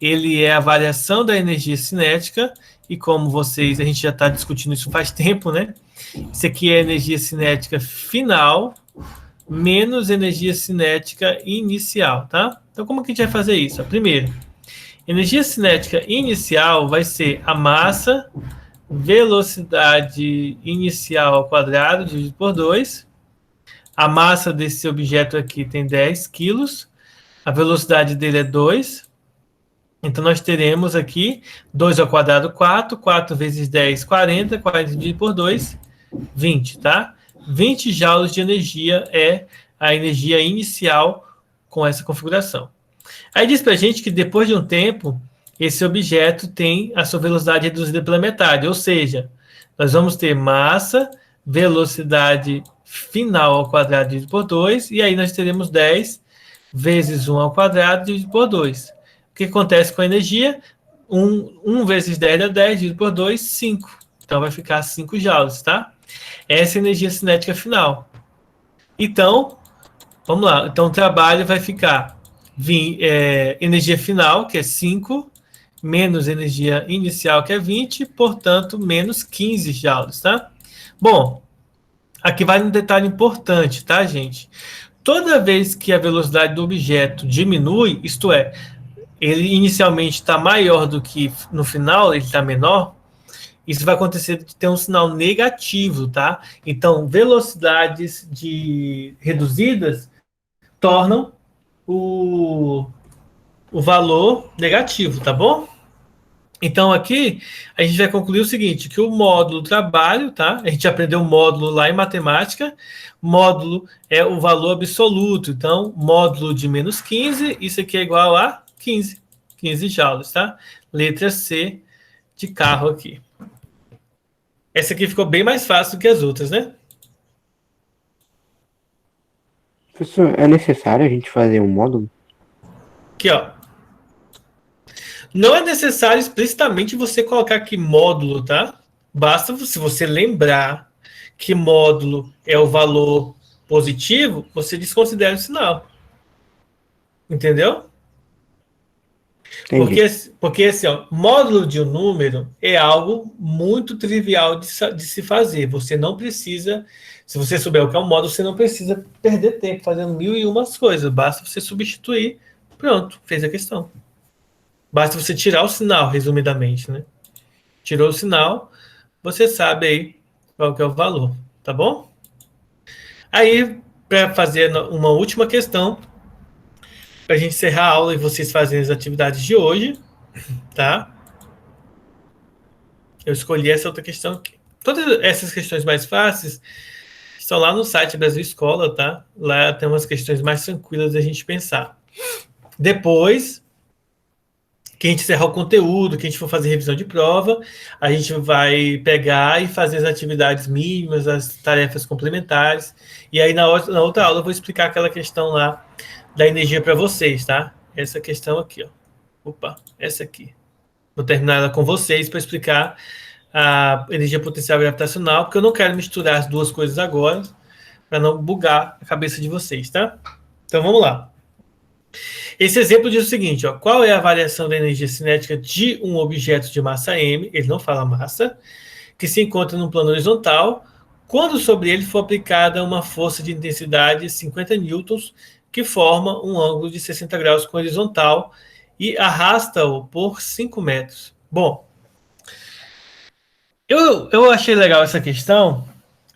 ele é a variação da energia cinética, e como a gente já está discutindo isso faz tempo, né? Isso aqui é a energia cinética final menos energia cinética inicial, tá? Então, como que a gente vai fazer isso? Ó, primeiro, energia cinética inicial vai ser a massa, velocidade inicial ao quadrado, dividido por 2. A massa desse objeto aqui tem 10 quilos. A velocidade dele é 2. Então, nós teremos aqui 2 ao quadrado, 4. 4 vezes 10, 40. 40 dividido por 2, 20, tá? 20 joules de energia é a energia inicial com essa configuração. Aí diz para a gente que depois de um tempo, esse objeto tem a sua velocidade reduzida pela metade, ou seja, nós vamos ter massa, velocidade final ao quadrado dividido por 2, e aí nós teremos 10 vezes 1 ao quadrado dividido por 2. O que acontece com a energia? 1 vezes 10 dá 10, dividido por 2, 5. Então vai ficar 5 joules, tá? Essa é a energia cinética final. Então, vamos lá. Então o trabalho vai ficar energia final, que é 5, menos energia inicial, que é 20, portanto, menos 15 joules, tá? Bom, aqui vai um detalhe importante, tá, gente? Toda vez que a velocidade do objeto diminui, isto é, ele inicialmente está maior do que no final, ele está menor, isso vai acontecer de ter um sinal negativo, tá? Então, velocidades reduzidas tornam o valor negativo, tá bom? Então, aqui, a gente vai concluir o seguinte, que o módulo trabalho, tá? A gente aprendeu o módulo lá em matemática. Módulo é o valor absoluto. Então, módulo de menos 15, isso aqui é igual a 15 joules, tá? Letra C de carro aqui. Essa aqui ficou bem mais fácil do que as outras, né? Professor, é necessário a gente fazer um módulo? Aqui, ó. Não é necessário explicitamente você colocar aqui módulo, tá? Basta se você lembrar que módulo é o valor positivo, você desconsidera o sinal. Entendeu? Porque assim, ó, módulo de um número é algo muito trivial de se fazer. Você não precisa, se você souber o que é um módulo, você não precisa perder tempo fazendo 1001 coisas. Basta você substituir. Pronto, fez a questão. Basta você tirar o sinal, resumidamente, né? Tirou o sinal, você sabe aí qual que é o valor, tá bom? Aí, para fazer uma última questão, para a gente encerrar a aula e vocês fazerem as atividades de hoje, tá? Eu escolhi essa outra questão aqui. Todas essas questões mais fáceis estão lá no site Brasil Escola, tá? Lá tem umas questões mais tranquilas da gente pensar. Depois que a gente encerrar o conteúdo, que a gente for fazer revisão de prova, a gente vai pegar e fazer as atividades mínimas, as tarefas complementares. E aí, na outra aula, eu vou explicar aquela questão lá da energia para vocês, tá? Essa questão aqui, ó. Opa, essa aqui. Vou terminar ela com vocês para explicar a energia potencial gravitacional, porque eu não quero misturar as duas coisas agora, para não bugar a cabeça de vocês, tá? Então, vamos lá. Esse exemplo diz o seguinte, ó, qual é a variação da energia cinética de um objeto de massa m, ele não fala massa, que se encontra num plano horizontal, quando sobre ele for aplicada uma força de intensidade 50 newtons, que forma um ângulo de 60 graus com horizontal e arrasta-o por 5 metros. Bom, eu achei legal essa questão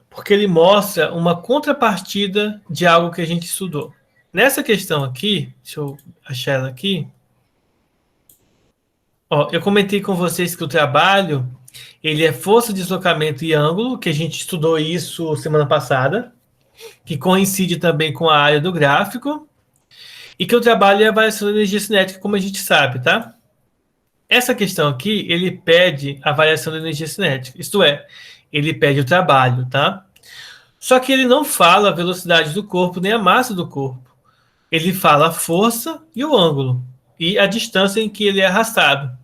porque ele mostra uma contrapartida de algo que a gente estudou. Nessa questão aqui, deixa eu achar ela aqui. Ó, eu comentei com vocês que o trabalho ele é força, deslocamento e ângulo, que a gente estudou isso semana passada, que coincide também com a área do gráfico, e que o trabalho é a variação da energia cinética, como a gente sabe, tá? Essa questão aqui, ele pede a variação da energia cinética, isto é, ele pede o trabalho, tá? Só que ele não fala a velocidade do corpo nem a massa do corpo. Ele fala a força e o ângulo, e a distância em que ele é arrastado.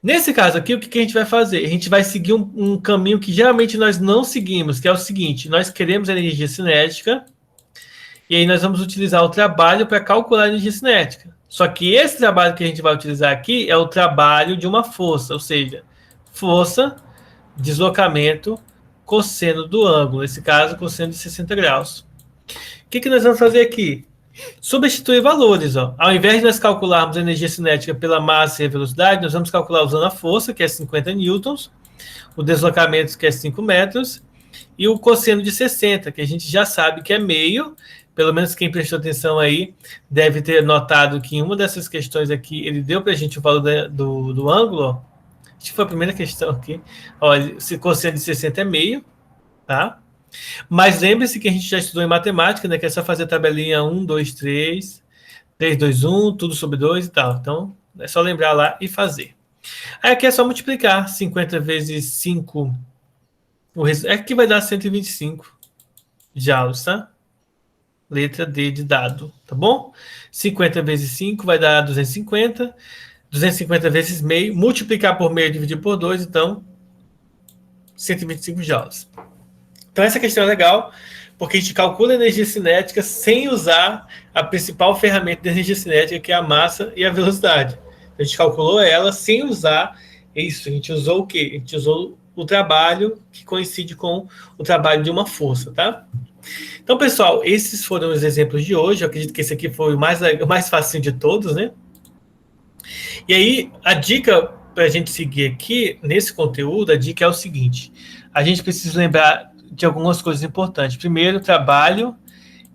Nesse caso aqui, o que a gente vai fazer? A gente vai seguir um caminho que geralmente nós não seguimos, que é o seguinte, nós queremos a energia cinética, e aí nós vamos utilizar o trabalho para calcular a energia cinética. Só que esse trabalho que a gente vai utilizar aqui é o trabalho de uma força, ou seja, força, deslocamento, cosseno do ângulo, nesse caso, cosseno de 60 graus. O que nós vamos fazer aqui? Substituir valores. Ó. Ao invés de nós calcularmos a energia cinética pela massa e a velocidade, nós vamos calcular usando a força, que é 50 newtons, o deslocamento, que é 5 metros, e o cosseno de 60, que a gente já sabe que é meio. Pelo menos quem prestou atenção aí deve ter notado que em uma dessas questões aqui, ele deu para a gente o valor do ângulo. Ó. Acho que foi a primeira questão aqui. Olha, esse cosseno de 60 é meio, tá? Mas lembre-se que a gente já estudou em matemática, né? Que é só fazer a tabelinha 1, 2, 3, 3, 2, 1, tudo sobre 2 e tal. Então, é só lembrar lá e fazer. Aí aqui é só multiplicar 50 vezes 5. É que vai dar 125 joules, tá? Letra D de dado, tá bom? 50 vezes 5 vai dar 250. 250 vezes meio. Multiplicar por meio e dividir por 2, então 125 joules. Então essa questão é legal, porque a gente calcula a energia cinética sem usar a principal ferramenta da energia cinética, que é a massa e a velocidade. A gente calculou ela sem usar isso. A gente usou o quê? A gente usou o trabalho que coincide com o trabalho de uma força, tá? Então, pessoal, esses foram os exemplos de hoje. Eu acredito que esse aqui foi o mais fácil de todos, né? E aí, a dica para a gente seguir aqui, nesse conteúdo, a dica é o seguinte. A gente precisa lembrar de algumas coisas importantes. Primeiro, o trabalho,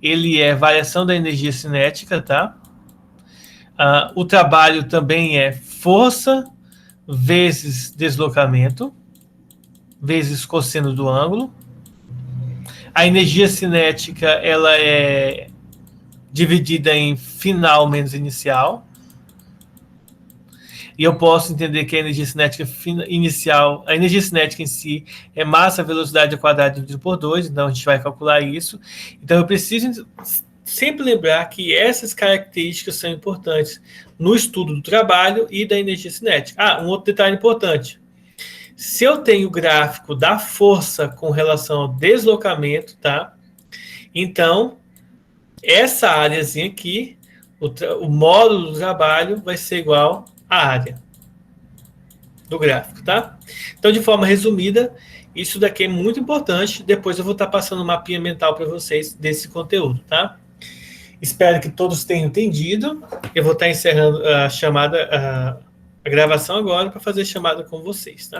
ele é variação da energia cinética, tá? O trabalho também é força vezes deslocamento, vezes cosseno do ângulo. A energia cinética, ela é dividida em final menos inicial. E eu posso entender que a energia cinética inicial, a energia cinética em si é massa, velocidade ao quadrado dividido por 2, então a gente vai calcular isso. Então eu preciso sempre lembrar que essas características são importantes no estudo do trabalho e da energia cinética. Um outro detalhe importante. Se eu tenho o gráfico da força com relação ao deslocamento, tá? Então, essa áreazinha aqui, o módulo do trabalho vai ser igual à área do gráfico, tá? Então, de forma resumida, isso daqui é muito importante. Depois eu vou estar passando um mapinha mental para vocês desse conteúdo, tá? Espero que todos tenham entendido. Eu vou estar encerrando a chamada, a gravação agora para fazer chamada com vocês, tá?